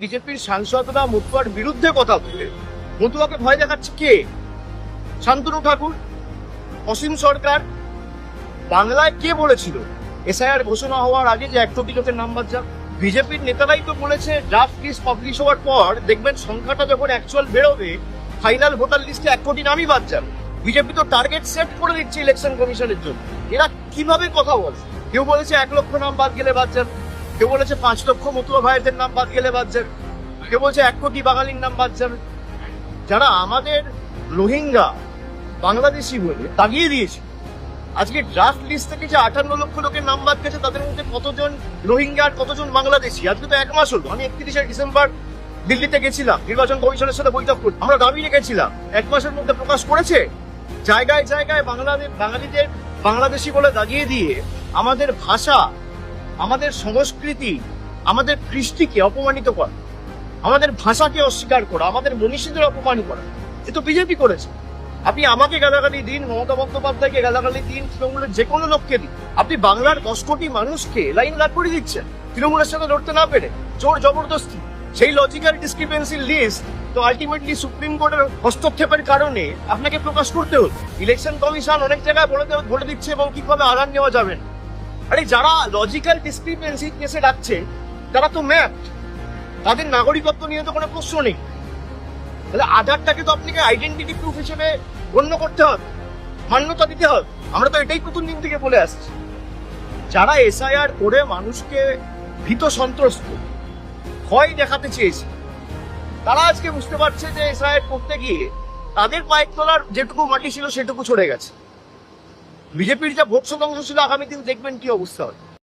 বিজেপির সাংসদরা মতুয়ার বিরুদ্ধে কথা বলে মতুয়াকে ভয় দেখাচ্ছে কে? শান্তনু ঠাকুর, অসীম সরকার। বাংলায় কে বলেছিল এসআইআর ঘোষণা হওয়ার আগে যে 1 কোটি লোকের নাম বাদ যাবে? বিজেপির নেতারাই তো বলেছে ড্রাফট লিস্ট পাবলিশ হওয়ার পর দেখবেন সংখ্যাটা যখন অ্যাকচুয়াল বেরোবে ফাইনাল ভোটার লিস্টে 1 কোটি নামই বাদ যাবে। বিজেপি তো টার্গেট সেট করে দিচ্ছে ইলেকশন কমিশনের জন্য। এরা কিভাবে কথা বলে? কেউ বলেছে 1 লক্ষ নাম বাদ গেলে বাদ যাবে, কেউ বলেছে 5 লক্ষ মতুয়া ভাইদের নাম বাদ গেলে বাদ যাবে, কেউ বলছে 1 কোটি বাঙালির নাম বাদ যাবে। যারা আমাদের রোহিঙ্গা বাংলাদেশি বলে তাগিয়ে দিয়েছে, আজকে ড্রাফট লিস্ট থেকে যে 58 লক্ষ লোকের নাম বাদ গেছে তাদের মধ্যে কতজন রোহিঙ্গা আর কতজন বাংলাদেশি? আজকে তো 1 মাস হলো। আমি 31শে ডিসেম্বর দিল্লিতে গেছিলাম নির্বাচন কমিশনের সাথে বৈঠক করতে। আমরা দাবি রেখেছিলাম 1 মাসের মধ্যে প্রকাশ করেছে। জায়গায় জায়গায় বাঙালিদের বাংলাদেশি বলে দাগিয়ে দিয়ে আমাদের ভাষা, আমাদের সংস্কৃতি, আমাদের কৃষ্টিকে অপমানিত করা, আমাদের ভাষাকে অস্বীকার করা, আমাদের মনীষীদের অপমান করা, এ তো বিজেপি করেছে। আপনি আমাকে গালাগালি দিন, মমতা বন্দ্যোপাধ্যায়কে গালাগালি দিন, তৃণমূলের যে কোনো লোককে দিন, আপনি বাংলার 10 কোটি মানুষকে লাইন দাঁড় করে দিচ্ছেন তৃণমূলের সাথে লড়তে না পেরে, জোর জবরদস্তি। সেই লজিক্যাল ডিসক্রিপেন্সির লিস্ট তো আলটিমেটলি সুপ্রিম কোর্টের হস্তক্ষেপের কারণে আপনাকে প্রকাশ করতে হলো। ইলেকশন কমিশন অনেক জায়গায় বলে দিচ্ছে এবং কিভাবে আড়াল নেওয়া যাবে না। আরে যারা লজিক্যাল ডিসক্রিপেন্সি কেসে রাখছে তারা তো ম্যাপ, তাদের নাগরিকত্ব নিয়ে তো কোনো প্রশ্ন নেই। তাহলে আধারটাকে তো আপনাকে আইডেন্টিটি প্রুফ হিসেবে গণ্য করতে হবে, মান্যতা দিতে হবে। আমরা তো এটাই প্রথম দিন থেকে বলে আসছি। যারা এসআইআর করে মানুষকে ভীত সন্ত্রস্ত ভয় দেখাতে চেয়েছে, তারা আজকে বুঝতে পারছে যে এসআইআর করতে গিয়ে তাদের পায়ের তলার যেটুকু মাটি ছিল সেটুকু ছড়ে গেছে। বিজেপির যা ভোট শতাংশ ছিল আগামী দিন দেখবেন কি অবস্থা হয়।